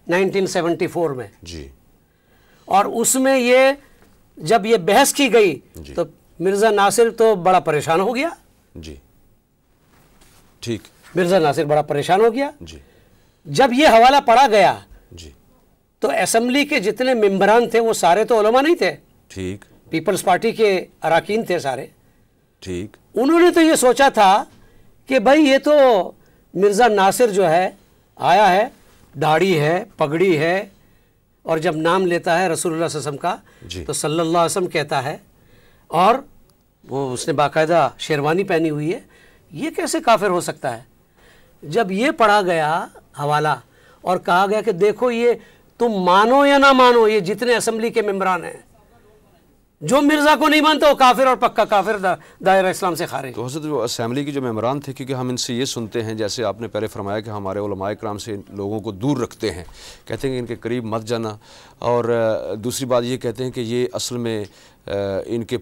1974 میں جی، اور اس میں یہ جب یہ بحث کی گئی تو مرزا ناصر تو بڑا پریشان ہو گیا. جی ٹھیک. مرزا ناصر بڑا پریشان ہو گیا. جی جب یہ حوالہ پڑھا گیا جی تو اسمبلی کے جتنے ممبران تھے وہ سارے تو علماء نہیں تھے، ٹھیک پیپلز پارٹی کے اراکین تھے سارے. ٹھیک. انہوں نے تو یہ سوچا تھا کہ بھائی یہ تو مرزا ناصر جو ہے آیا ہے، داڑھی ہے، پگڑی ہے، اور جب نام لیتا ہے رسول اللہ صلی اللہ علیہ وسلم کا تو صلی اللہ علیہ وسلم کہتا ہے، اور وہ اس نے باقاعدہ شیروانی پہنی ہوئی ہے، یہ کیسے کافر ہو سکتا ہے؟ جب یہ پڑھا گیا حوالہ اور کہا گیا کہ دیکھو یہ تم مانو یا نہ مانو، یہ جتنے اسمبلی کے ممبران ہیں، جو مرزا کو نہیں مانتا وہ کافر اور پکا کافر، دائرہ اسلام سے خارج. تو حضرت وہ اسمبلی کے جو ممبران تھے، کیونکہ ہم ان سے یہ سنتے ہیں، جیسے آپ نے پہلے فرمایا کہ ہمارے علماء کرام سے لوگوں کو دور رکھتے ہیں، کہتے ہیں کہ ان کے قریب مت جانا، اور دوسری بات یہ کہتے ہیں کہ یہ اصل میں ان کے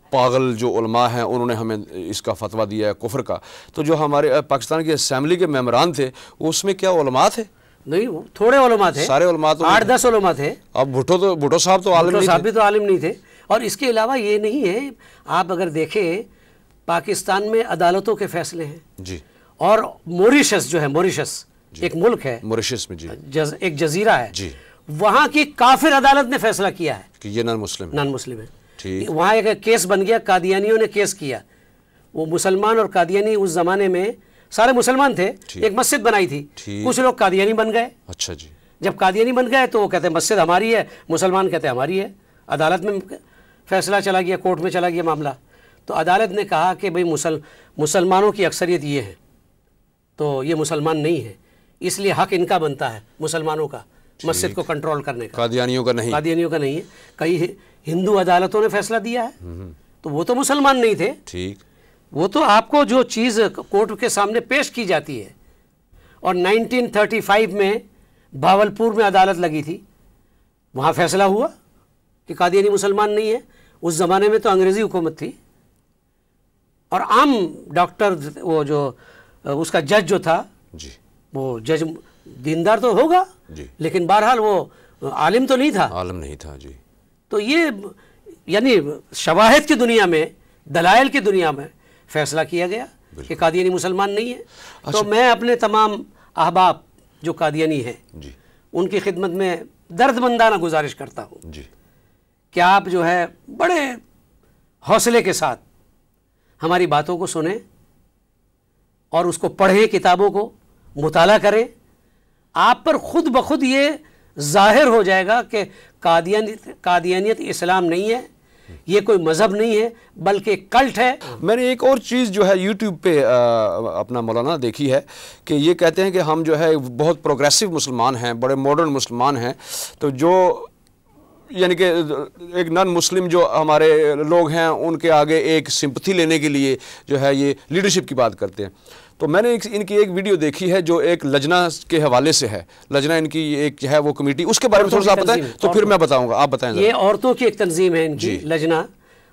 پاگل جو علماء ہیں انہوں نے ہمیں اس کا فتویٰ دیا ہے کفر کا. تو جو ہمارے پاکستان کے اسمبلی کے ممبران تھے اس میں کیا علماء تھے؟ نہیں، تھوڑے علماء تھے، سارے علماء تو 8-10 علماء تھے. اب بھٹو صاحب تو عالم نہیں صاحب بھی تو عالم نہیں تھے. اور اس کے علاوہ یہ نہیں ہے، آپ اگر دیکھیں پاکستان میں عدالتوں کے فیصلے ہیں. جی. اور موریشس جو ہے، موریشس ایک ملک ہے، موریشس میں جی ایک جزیرہ ہے، جی، وہاں کی کافر عدالت نے فیصلہ کیا ہے کہ یہ نان مسلم ہے. ٹھیک. وہاں ایک کیس بن گیا، قادیانیوں نے کیس کیا. وہ مسلمان اور قادیانی اس زمانے میں سارے مسلمان تھے، ایک مسجد بنائی تھی، کچھ لوگ قادیانی بن گئے. اچھا جی. جب قادیانی بن گئے تو وہ کہتے ہیں مسجد ہماری ہے، مسلمان کہتے ہیں ہماری ہے. عدالت میں فیصلہ چلا گیا، کورٹ میں چلا گیا معاملہ. تو عدالت نے کہا کہ بھئی مسلمانوں کی اکثریت یہ ہے تو یہ مسلمان نہیں ہے، اس لیے حق ان کا بنتا ہے مسلمانوں کا مسجد کو کنٹرول کرنے کا، قادیانیوں کا نہیں. قادیانیوں کا نہیں ہے. کئی ہندو عدالتوں نے فیصلہ دیا ہے تو وہ تو مسلمان نہیں تھے. ٹھیک. وہ تو آپ کو جو چیز کورٹ کے سامنے پیش کی جاتی ہے. اور 1935 میں بھاولپور میں عدالت لگی تھی، وہاں فیصلہ ہوا کہ قادیانی مسلمان نہیں ہے. اس زمانے میں تو انگریزی حکومت تھی، اور عام ڈاکٹر وہ جو اس کا جج جو تھا، جی، وہ جج دیندار تو ہوگا جی، لیکن بہرحال وہ عالم تو نہیں تھا. عالم نہیں تھا. جی. تو یہ یعنی شواہد کی دنیا میں، دلائل کی دنیا میں فیصلہ کیا گیا کہ قادیانی مسلمان نہیں ہے. تو میں اپنے تمام احباب جو قادیانی ہیں جی، ان کی خدمت میں درد مندانہ گزارش کرتا ہوں جی، کہ آپ جو ہے بڑے حوصلے کے ساتھ ہماری باتوں کو سنیں اور اس کو پڑھیں، کتابوں کو مطالعہ کریں. آپ پر خود بخود یہ ظاہر ہو جائے گا کہ قادیانیت اسلام نہیں ہے، یہ کوئی مذہب نہیں ہے بلکہ ایک کلٹ ہے. میں نے ایک اور چیز جو ہے یوٹیوب پہ اپنا مولانا دیکھی ہے کہ یہ کہتے ہیں کہ ہم جو ہے بہت پروگریسو مسلمان ہیں، بڑے ماڈرن مسلمان ہیں. تو جو یعنی کہ ایک نان مسلم جو ہمارے لوگ ہیں ان کے آگے ایک سمپتھی لینے کے لیے جو ہے یہ لیڈرشپ کی بات کرتے ہیں. تو میں نے ان کی ایک ویڈیو دیکھی ہے جو ایک لجنہ کے حوالے سے ہے. لجنہ ان کی ایک ہے وہ کمیٹی، اس کے بارے میں تھوڑا سا آپ بتائیں تو پھر میں بتاؤں گا. آپ بتائیں. یہ عورتوں کی ایک تنظیم ہے ان کی لجنہ،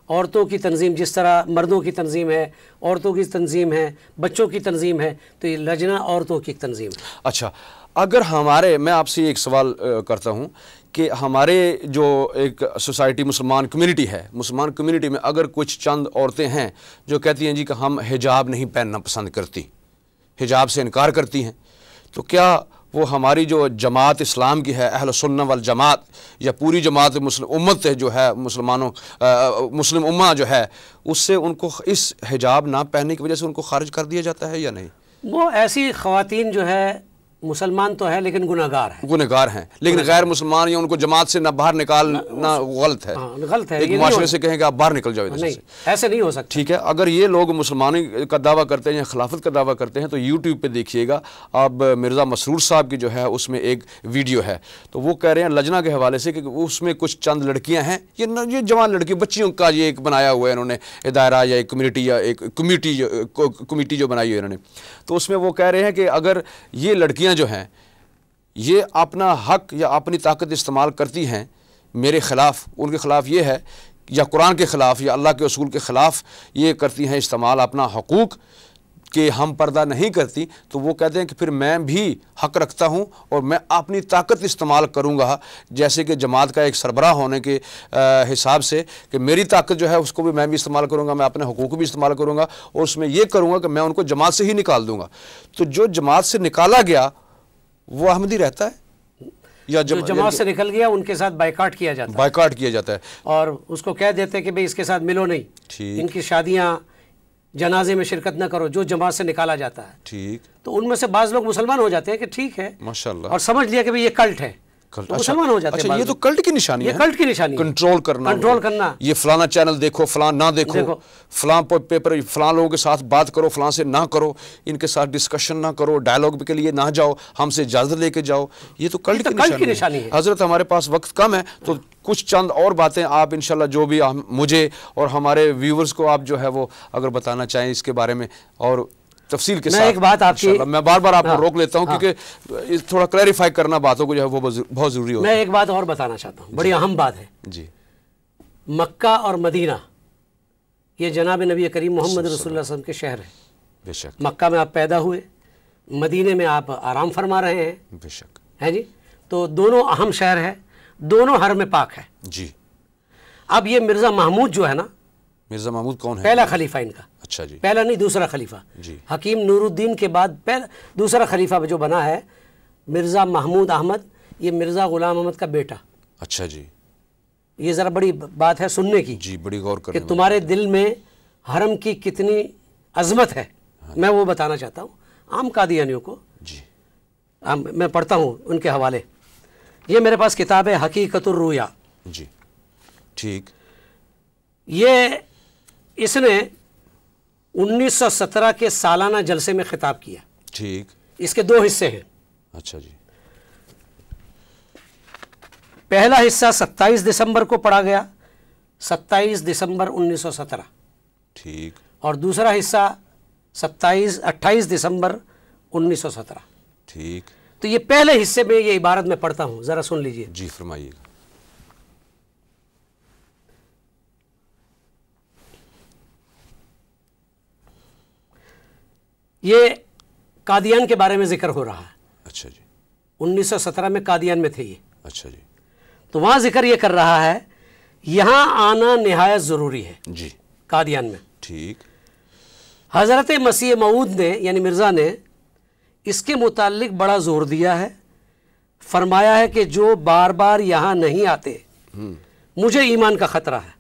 عورتوں کی تنظیم جس طرح مردوں کی تنظیم ہے، عورتوں کی تنظیم ہے، بچوں کی تنظیم ہے، تو یہ لجنہ عورتوں کی ایک تنظیم ہے. اچھا، اگر میں آپ سے ایک سوال کرتا ہوں کہ ہمارے جو ایک سوسائٹی مسلمان کمیونٹی ہے، مسلمان کمیونٹی میں اگر کچھ چند عورتیں ہیں جو کہتی ہیں جی کہ ہم حجاب نہیں پہننا پسند کرتی، حجاب سے انکار کرتی ہیں، تو کیا وہ ہماری جو جماعت اسلام کی ہے اہل سنہ والجماعت یا پوری جماعت مسلم امت جو ہے مسلمانوں مسلم امہ جو ہے اس سے ان کو اس حجاب نہ پہننے کی وجہ سے ان کو خارج کر دیا جاتا ہے یا نہیں؟ وہ ایسی خواتین جو ہے مسلمان تو ہے لیکن گناہگار ہیں، گناہگار ہیں، لیکن غیر مسلمان یا ان کو جماعت سے نہ باہر نکالنا غلط ہے. غلط ہے. ایک معاشرے سے کہیں کہ آپ باہر نکل جاؤ ادھر سے، ایسے نہیں ہو سکتا. ٹھیک ہے. اگر یہ لوگ مسلمانی کا دعویٰ کرتے ہیں یا خلافت کا دعویٰ کرتے ہیں تو یوٹیوب پہ دیکھیے گا اب مرزا مسرور صاحب کی جو ہے اس میں ایک ویڈیو ہے، تو وہ کہہ رہے ہیں لجنہ کے حوالے سے کہ اس میں کچھ چند لڑکیاں ہیں، یہ جوان لڑکی بچیوں کا یہ ایک بنایا ہوا ہے انہوں نے دائرہ یا ایک کمیونٹی یا ایک کمیٹی جو بنائی ہے انہوں نے. تو اس میں وہ کہہ رہے ہیں کہ اگر یہ لڑکیاں جو ہیں یہ اپنا حق یا اپنی طاقت استعمال کرتی ہیں میرے خلاف، ان کے خلاف یہ ہے یا قرآن کے خلاف یا اللہ کے اصول کے خلاف یہ کرتی ہیں استعمال اپنا حقوق، کہ ہم پردہ نہیں کرتی تو وہ کہتے ہیں کہ پھر میں بھی حق رکھتا ہوں اور میں اپنی طاقت استعمال کروں گا، جیسے کہ جماعت کا ایک سربراہ ہونے کے حساب سے کہ میری طاقت جو ہے اس کو بھی میں بھی استعمال کروں گا، میں اپنے حقوق بھی استعمال کروں گا اور اس میں یہ کروں گا کہ میں ان کو جماعت سے ہی نکال دوں گا۔ تو جو جماعت سے نکالا گیا وہ احمدی رہتا ہے یا جو جماعت سے نکل گیا ان کے ساتھ بائیکاٹ کیا جاتا ہے، بائیکاٹ کیا جاتا ہے اور اس کو کہہ دیتے ہیں کہ بھئی اس کے ساتھ ملو نہیں، ٹھیک، ان کی شادیاں جنازے میں شرکت نہ کرو، جو جماعت سے نکالا جاتا ہے۔ ٹھیک، تو ان میں سے بعض لوگ مسلمان ہو جاتے ہیں کہ ٹھیک ہے، ماشاءاللہ، اور سمجھ لیا کہ بھئی یہ کلٹ ہے، تو مسلمان ہو جاتے ہیں۔ اچھا، یہ تو کلٹ کی نشانی ہے، یہ کلٹ کی نشانی ہے، کنٹرول کرنا، یہ فلانا چینل دیکھو، فلاں نہ دیکھو، فلاں پیپر فلاں لوگوں کے ساتھ بات کرو، فلاں سے نہ کرو، ان کے ساتھ ڈسکشن نہ کرو، ڈائلاگ کے لیے نہ جاؤ، ہم سے اجازت لے کے جاؤ، یہ تو کلٹ کی نشانی ہے۔ حضرت ہمارے پاس وقت کم ہے تو کچھ چند اور باتیں آپ انشاءاللہ جو بھی مجھے اور ہمارے ویورز کو آپ جو ہے وہ اگر بتانا چاہیں اس کے بارے میں اور تفصیل کے ساتھ۔ ایک بات آپ کی، میں بار بار آپ کو روک لیتا ہوں کیونکہ تھوڑا کلیریفائی کرنا باتوں کو جو ہے وہ بہت ضروری ہوتا ہے۔ میں ایک بات اور بتانا چاہتا ہوں، بڑی اہم بات ہے۔ جی، مکہ اور مدینہ یہ جناب نبی کریم محمد رسول اللہ صلی اللہ علیہ وسلم کے شہر ہیں۔ بے شک، مکہ میں آپ پیدا ہوئے، مدینے میں آپ آرام فرما رہے ہیں، بے شک، ہے جی، تو دونوں اہم شہر ہیں، دونوں حرم پاک ہے۔ جی۔ اب یہ مرزا محمود جو ہے نا، مرزا محمود کون ہے؟ پہلا خلیفہ ان کا، اچھا جی، پہلا نہیں دوسرا خلیفہ، جی، حکیم نور الدین کے بعد دوسرا خلیفہ جو بنا ہے مرزا محمود احمد، یہ مرزا غلام احمد کا بیٹا۔ اچھا جی، یہ ذرا بڑی بات ہے سننے کی، جی، بڑی غور کہ کرنے تمہارے دل میں حرم کی کتنی عظمت ہے، میں وہ بتانا چاہتا ہوں عام قادیانیوں کو۔ جی، میں پڑھتا ہوں ان کے حوالے، یہ میرے پاس کتاب ہے حقیقت الرؤیا، جی، ٹھیک، یہ اس نے 1917 کے سالانہ جلسے میں خطاب کیا، ٹھیک، اس کے 2 حصے ہیں۔ اچھا جی، پہلا حصہ 27 دسمبر کو پڑھا گیا، 27 دسمبر 1917، ٹھیک، اور دوسرا حصہ 28 دسمبر 1917۔ ٹھیک، تو یہ پہلے حصے میں یہ عبارت میں پڑھتا ہوں، ذرا سن لیجئے۔ جی، فرمائیے گا۔ یہ قادیان کے بارے میں ذکر ہو رہا ہے، اچھا جی، 1917 میں قادیان میں تھے یہ، اچھا جی، تو وہاں ذکر یہ کر رہا ہے یہاں آنا نہایت ضروری ہے جی، قادیان میں۔ ٹھیک، حضرت مسیح موعود نے یعنی مرزا نے اس کے متعلق بڑا زور دیا ہے، فرمایا ہے کہ جو بار بار یہاں نہیں آتے مجھے ایمان کا خطرہ ہے،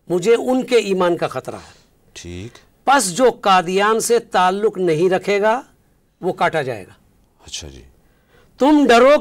مجھے ان کے ایمان کا خطرہ ہے، ٹھیک، پس جو قادیان سے تعلق نہیں رکھے گا وہ کاٹا جائے گا۔ اچھا جی، تم ڈرو